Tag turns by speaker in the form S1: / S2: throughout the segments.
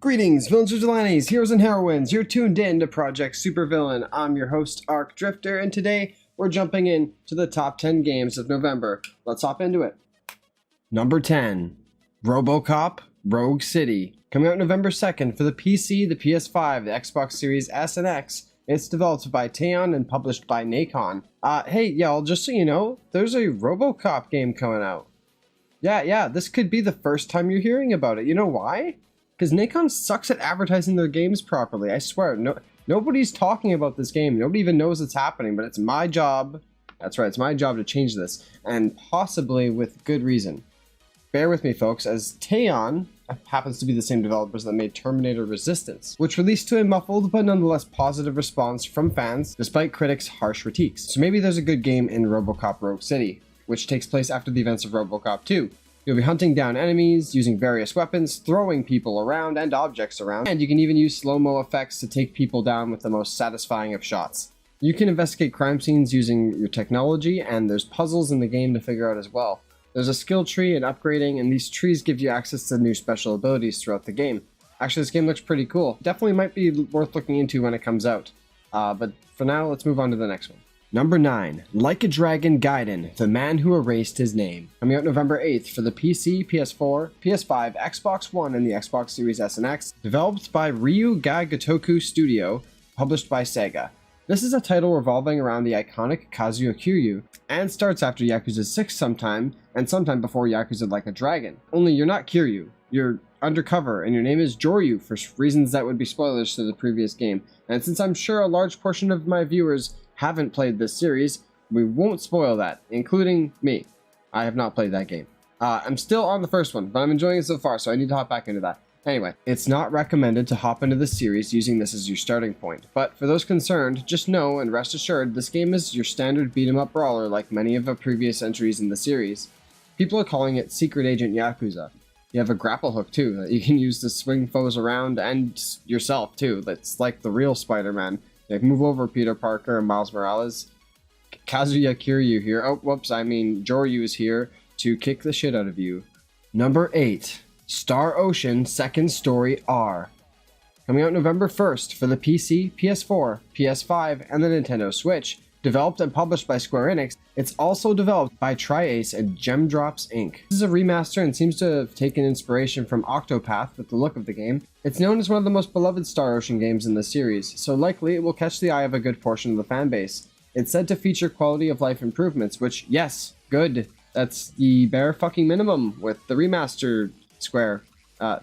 S1: Greetings, villains and vigilantes, heroes and heroines. You're tuned in to Project SuperVillain. I'm your host, Arc Drifter, and today we're jumping in to the top 10 games of November. Let's hop into it. Number 10, RoboCop Rogue City. Coming out November 2nd for the PC, the PS5, the Xbox Series S and X. It's developed by Teon and published by Nacon. Hey, y'all, just so you know, there's a RoboCop game coming out. Yeah, this could be the first time you're hearing about it. You know why? Because Nacon sucks at advertising their games properly. I swear, nobody's talking about this game. Nobody even knows it's happening, but it's my job. That's right, it's my job to change this, and possibly with good reason. Bear with me, folks, as Teon happens to be the same developers that made Terminator Resistance, which released to a muffled but nonetheless positive response from fans, despite critics' harsh critiques. So maybe there's a good game in RoboCop Rogue City, which takes place after the events of RoboCop 2. You'll be hunting down enemies, using various weapons, throwing people around and objects around, and you can even use slow-mo effects to take people down with the most satisfying of shots. You can investigate crime scenes using your technology, and there's puzzles in the game to figure out as well. There's a skill tree and upgrading, and these trees give you access to new special abilities throughout the game. Actually, this game looks pretty cool. Definitely might be worth looking into when it comes out. But for now, let's move on to the next one. Number 9, Like a Dragon Gaiden, The Man Who Erased His Name. Coming out November 8th for the PC, PS4, PS5, Xbox One, and the Xbox Series S and X. Developed by Ryu Ga Gotoku Studio, published by Sega. This is a title revolving around the iconic Kazuya Kiryu, and starts after Yakuza 6 sometime, and sometime before Yakuza Like a Dragon. Only you're not Kiryu, you're undercover, and your name is Joryu for reasons that would be spoilers to the previous game. And since I'm sure a large portion of my viewers haven't played this series, we won't spoil that, including me. I have not played that game. I'm still on the first one, but I'm enjoying it so far, so I need to hop back into that. Anyway, it's not recommended to hop into this series using this as your starting point, but for those concerned, just know and rest assured this game is your standard beat-em-up brawler like many of the previous entries in the series. People are calling it Secret Agent Yakuza. You have a grapple hook too that you can use to swing foes around, and yourself too. That's like the real Spider-Man. Like, move over, Peter Parker and Miles Morales. Kazuya Kiryu here. Oh, whoops, I mean Joryu is here to kick the shit out of you. Number 8, Star Ocean Second Story R. Coming out November 1st for the PC, PS4, PS5, and the Nintendo Switch. Developed and published by Square Enix, it's also developed by Tri-Ace and Gemdrops Inc. This is a remaster and seems to have taken inspiration from Octopath with the look of the game. It's known as one of the most beloved Star Ocean games in the series, so likely it will catch the eye of a good portion of the fanbase. It's said to feature quality of life improvements, which, yes, good. That's the bare fucking minimum with the remaster, Square.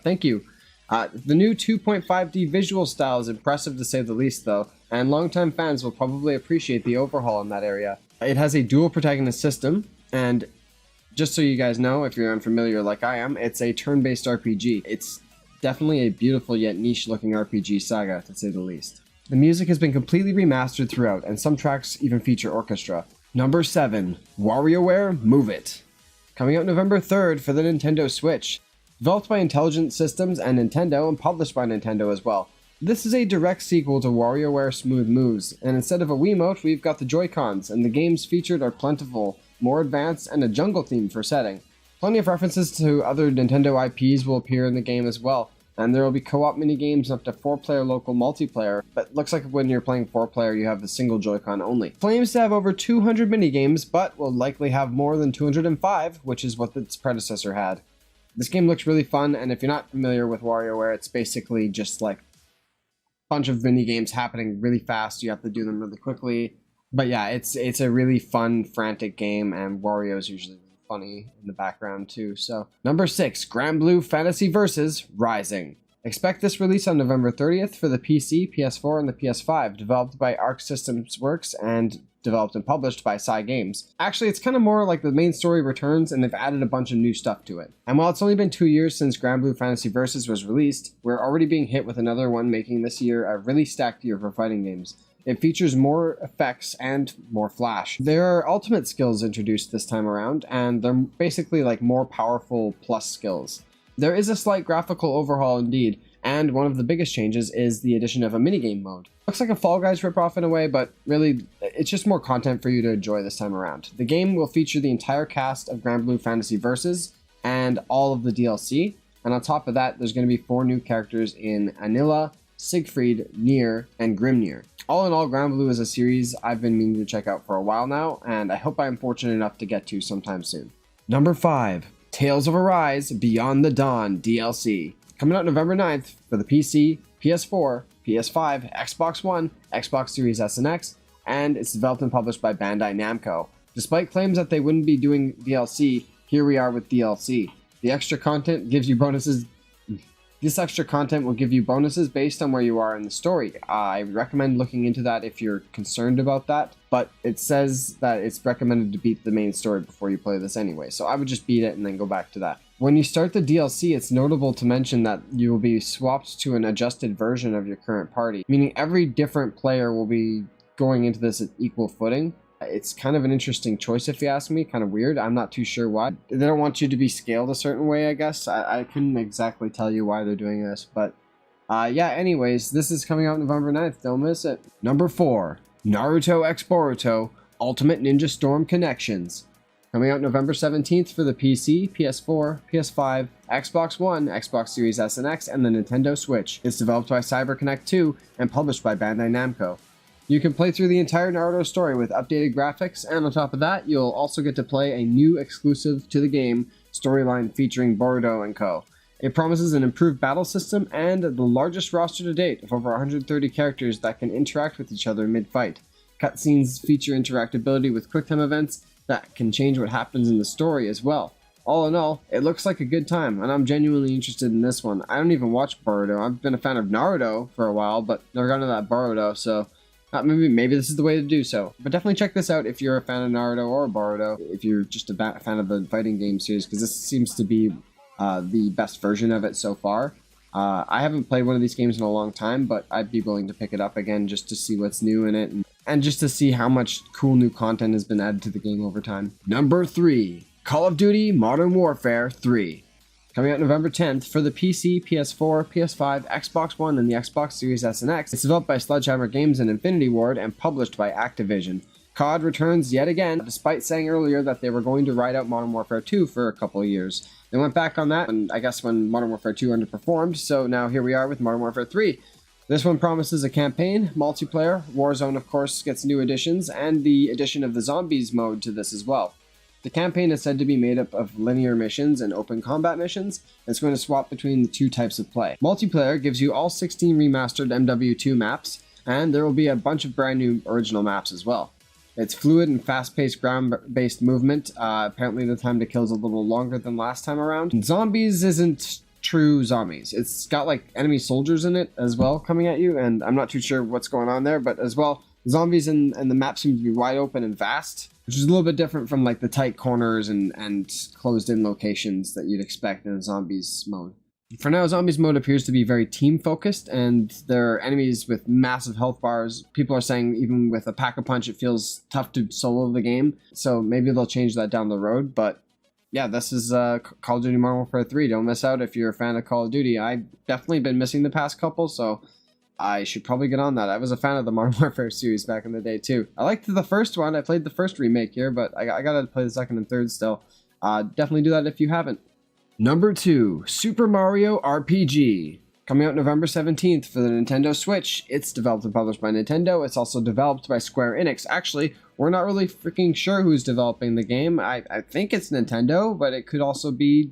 S1: Thank you. The new 2.5D visual style is impressive to say the least, though, and longtime fans will probably appreciate the overhaul in that area. It has a dual protagonist system, and just so you guys know, if you're unfamiliar like I am, it's a turn-based RPG. It's definitely a beautiful yet niche-looking RPG saga, to say the least. The music has been completely remastered throughout, and some tracks even feature orchestra. Number 7, WarioWare Move It. Coming out November 3rd for the Nintendo Switch. Developed by Intelligent Systems and Nintendo, and published by Nintendo as well. This is a direct sequel to WarioWare Smooth Moves, and instead of a Wiimote, we've got the Joy-Cons, and the games featured are plentiful, more advanced, and a jungle theme for setting. Plenty of references to other Nintendo IPs will appear in the game as well, and there will be co-op mini-games and up to 4-player local multiplayer, but looks like when you're playing 4-player you have the single Joy-Con only. Claims to have over 200 mini-games, but will likely have more than 205, which is what its predecessor had. This game looks really fun, and if you're not familiar with WarioWare, it's basically just like a bunch of mini-games happening really fast. You have to do them really quickly. But yeah, it's a really fun, frantic game, and Wario's usually really funny in the background too. So, number 6, Granblue Fantasy Versus Rising. Expect this release on November 30th for the PC, PS4, and the PS5, developed by Arc Systems Works and developed and published by Cygames. Actually, it's kind of more like the main story returns, and they've added a bunch of new stuff to it. And while it's only been 2 years since Granblue Fantasy Versus was released, we're already being hit with another one, making this year a really stacked year for fighting games. It features more effects and more flash. There are ultimate skills introduced this time around, and they're basically like more powerful plus skills. There is a slight graphical overhaul indeed, and one of the biggest changes is the addition of a minigame mode. Looks like a Fall Guys ripoff in a way, but really, it's just more content for you to enjoy this time around. The game will feature the entire cast of Granblue Fantasy Versus and all of the DLC, And on top of that, there's going to be 4 new characters in Anila, Siegfried, Nier, and Grimnir. All in all, Grand Blue is a series I've been meaning to check out for a while now, and I hope I'm fortunate enough to get to sometime soon. Number 5, Tales of Arise Beyond the Dawn DLC. Coming out November 9th for the PC, PS4, PS5, Xbox One, Xbox Series S and X, and it's developed and published by Bandai Namco. Despite claims that they wouldn't be doing DLC, here we are with DLC. The extra content gives you bonuses. This extra content will give you bonuses based on where you are in the story. I recommend looking into that if you're concerned about that, but it says that it's recommended to beat the main story before you play this anyway, so I would just beat it and then go back to that. When you start the DLC, it's notable to mention that you will be swapped to an adjusted version of your current party, meaning every different player will be going into this at equal footing. It's kind of an interesting choice if you ask me, kind of weird. I'm not too sure why. They don't want you to be scaled a certain way, I guess. I couldn't exactly tell you why they're doing this, but yeah, anyways, this is coming out November 9th. Don't miss it. Number 4, Naruto x Boruto Ultimate Ninja Storm Connections. Coming out November 17th for the PC, PS4, PS5, Xbox One, Xbox Series S and X, and the Nintendo Switch. It's developed by CyberConnect 2 and published by Bandai Namco. You can play through the entire Naruto story with updated graphics, and on top of that, you'll also get to play a new exclusive to the game storyline featuring Boruto and co. It promises an improved battle system and the largest roster to date of over 130 characters that can interact with each other mid-fight. Cutscenes feature interactability with QuickTime events that can change what happens in the story as well. All in all, it looks like a good time, and I'm genuinely interested in this one. I don't even watch Boruto. I've been a fan of Naruto for a while, but never got into that Boruto, so maybe this is the way to do so. But definitely check this out if you're a fan of Naruto or Boruto, if you're just a fan of the fighting game series, because this seems to be the best version of it so far. I haven't played one of these games in a long time, but I'd be willing to pick it up again just to see what's new in it, and just to see how much cool new content has been added to the game over time. Number 3, Call of Duty Modern Warfare 3. Coming out November 10th for the PC, PS4, PS5, Xbox One, and the Xbox Series S and X. It's developed by Sledgehammer Games and Infinity Ward and published by Activision. COD returns yet again, despite saying earlier that they were going to ride out Modern Warfare 2 for a couple of years. They went back on that, and I guess when Modern Warfare 2 underperformed, so now here we are with Modern Warfare 3. This one promises a campaign, multiplayer, Warzone of course gets new additions, and the addition of the Zombies mode to this as well. The campaign is said to be made up of linear missions and open combat missions, and it's going to swap between the 2 types of play. Multiplayer gives you all 16 remastered MW2 maps, and there will be a bunch of brand new original maps as well. It's fluid and fast-paced ground-based movement. Apparently the time to kill is a little longer than last time around. And Zombies isn't true zombies. It's got like enemy soldiers in it as well coming at you, and I'm not too sure what's going on there, but as well, zombies and the map seem to be wide open and vast, which is a little bit different from like the tight corners and closed-in locations that you'd expect in a zombies mode. For now, zombies mode appears to be very team-focused, and there are enemies with massive health bars. People are saying even with a pack-a-punch, it feels tough to solo the game, so maybe they'll change that down the road, but yeah, this is Call of Duty Modern Warfare 3. Don't miss out if you're a fan of Call of Duty. I've definitely been missing the past couple, so I should probably get on that. I was a fan of the Modern Warfare series back in the day, too. I liked the first one. I played the first remake here, but I gotta play the second and third still. Definitely do that if you haven't. Number 2, Super Mario RPG. Coming out November 17th for the Nintendo Switch. It's developed and published by Nintendo. It's also developed by Square Enix. Actually, we're not really freaking sure who's developing the game. I think it's Nintendo, but it could also be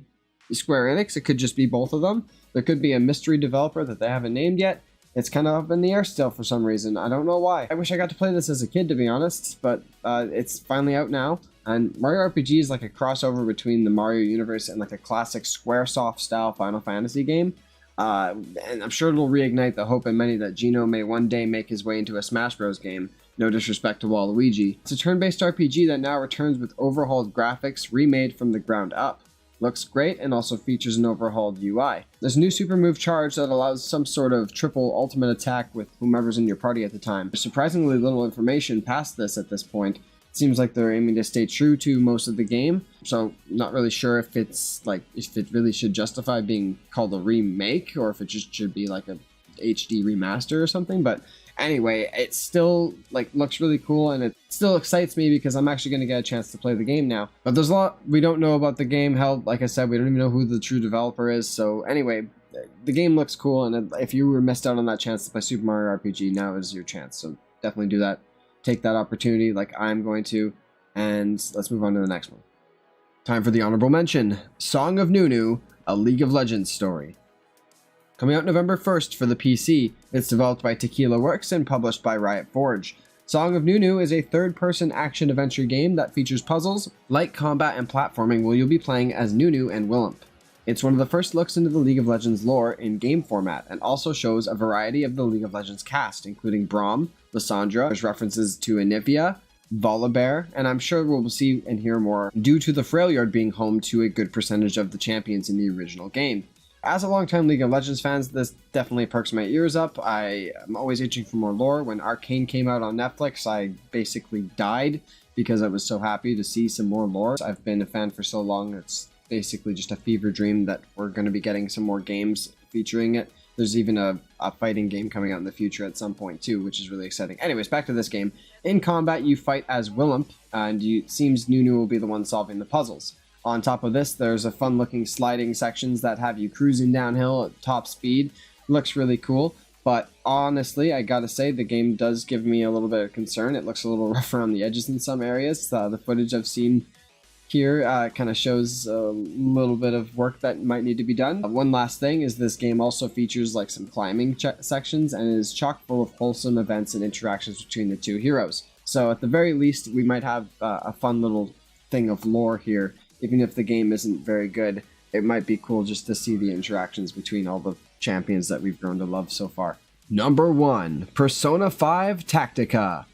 S1: Square Enix. It could just be both of them. There could be a mystery developer that they haven't named yet. It's kind of up in the air still for some reason. I don't know why. I wish I got to play this as a kid, to be honest, but it's finally out now. And Mario RPG is like a crossover between the Mario universe and like a classic Squaresoft style Final Fantasy game. And I'm sure it'll reignite the hope in many that Gino may one day make his way into a Smash Bros. Game. No disrespect to Waluigi. It's a turn-based RPG that now returns with overhauled graphics remade from the ground up. Looks great and also features an overhauled UI. There's a new super move charge that allows some sort of triple ultimate attack with whomever's in your party at the time. There's surprisingly little information past this at this point. It seems like they're aiming to stay true to most of the game, so not really sure if if it really should justify being called a remake or if it just should be like a HD remaster or something, but Anyway, it still like looks really cool, and it still excites me because I'm actually going to get a chance to play the game now. But there's a lot we don't know about the game. Hell, like I said, we don't even know who the true developer is. So anyway, the game looks cool, and if you were missed out on that chance to play Super Mario RPG, now is your chance. So definitely do that. Take that opportunity like I'm going to, and let's move on to the next one. Time for the honorable mention, Song of Nunu, a League of Legends story. Coming out November 1st for the PC, it's developed by Tequila Works and published by Riot Forge. Song of Nunu is a third-person action-adventure game that features puzzles, light combat, and platforming where you'll be playing as Nunu and Willump. It's one of the first looks into the League of Legends lore in game format, and also shows a variety of the League of Legends cast, including Braum, Lissandra, there's references to Anivia, Volibear, and I'm sure we'll see and hear more due to the Frailyard being home to a good percentage of the champions in the original game. As a longtime League of Legends fan, this definitely perks my ears up. I am always itching for more lore. When Arcane came out on Netflix, I basically died because I was so happy to see some more lore. I've been a fan for so long, it's basically just a fever dream that we're going to be getting some more games featuring it. There's even a fighting game coming out in the future at some point too, which is really exciting. Anyways, back to this game. In combat, you fight as Willump, and it seems Nunu will be the one solving the puzzles. On top of this, there's a fun-looking sliding sections that have you cruising downhill at top speed. Looks really cool, but honestly, I gotta say, the game does give me a little bit of concern. It looks a little rough around the edges in some areas. The footage I've seen here kind of shows a little bit of work that might need to be done. One last thing is this game also features like some climbing sections and is chock full of wholesome events and interactions between the two heroes. So at the very least, we might have a fun little thing of lore here. Even if the game isn't very good, it might be cool just to see the interactions between all the champions that we've grown to love so far. Number 1, Persona 5 Tactica.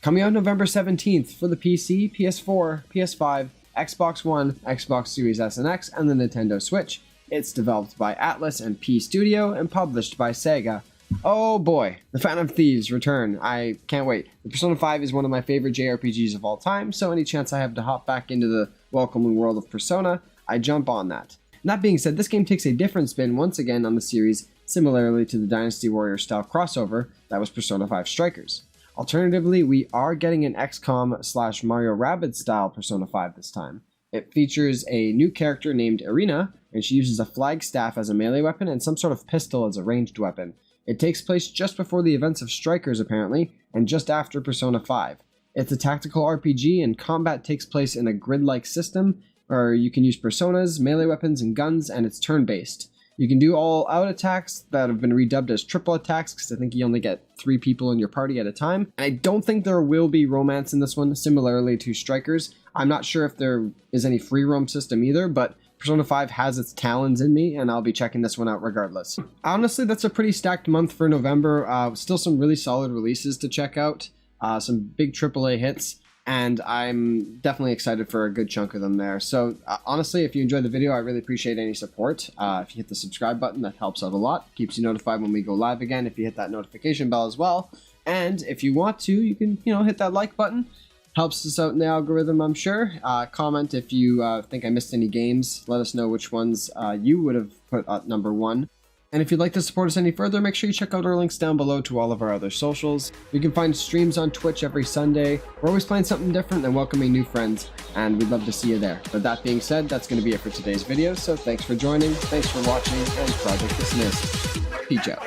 S1: Coming out November 17th for the PC, PS4, PS5, Xbox One, Xbox Series S and X, and the Nintendo Switch. It's developed by Atlus and P Studio and published by Sega. Oh boy, the Phantom Thieves return. I can't wait. The Persona 5 is one of my favorite JRPGs of all time, so any chance I have to hop back into the welcoming world of Persona, I jump on that. And that being said, this game takes a different spin once again on the series, similarly to the Dynasty Warrior style crossover that was Persona 5 Strikers. Alternatively, we are getting an XCOM / Mario Rabbids style Persona 5 this time. It features a new character named Irina, and she uses a flag staff as a melee weapon and some sort of pistol as a ranged weapon. It takes place just before the events of Strikers apparently, and just after Persona 5. It's a tactical RPG, and combat takes place in a grid-like system where you can use personas, melee weapons, and guns, and it's turn-based. You can do all-out attacks that have been redubbed as triple attacks, because I think you only get 3 people in your party at a time. And I don't think there will be romance in this one, similarly to Strikers. I'm not sure if there is any free roam system either, but Persona 5 has its talons in me, and I'll be checking this one out regardless. Honestly, that's a pretty stacked month for November. Still some really solid releases to check out, some big AAA hits, and I'm definitely excited for a good chunk of them there. So honestly, if you enjoyed the video, I really appreciate any support. If you hit the subscribe button, that helps out a lot. Keeps you notified when we go live again if you hit that notification bell as well. And if you want to, you can, hit that like button. Helps us out in the algorithm, I'm sure. Comment if you think I missed any games. Let us know which ones you would have put at number 1. And if you'd like to support us any further, make sure you check out our links down below to all of our other socials. You can find streams on Twitch every Sunday. We're always playing something different and welcoming new friends, and we'd love to see you there. But that being said, that's going to be it for today's video, so thanks for joining, thanks for watching, and Project Dismissed. Peace out.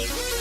S1: Yeah.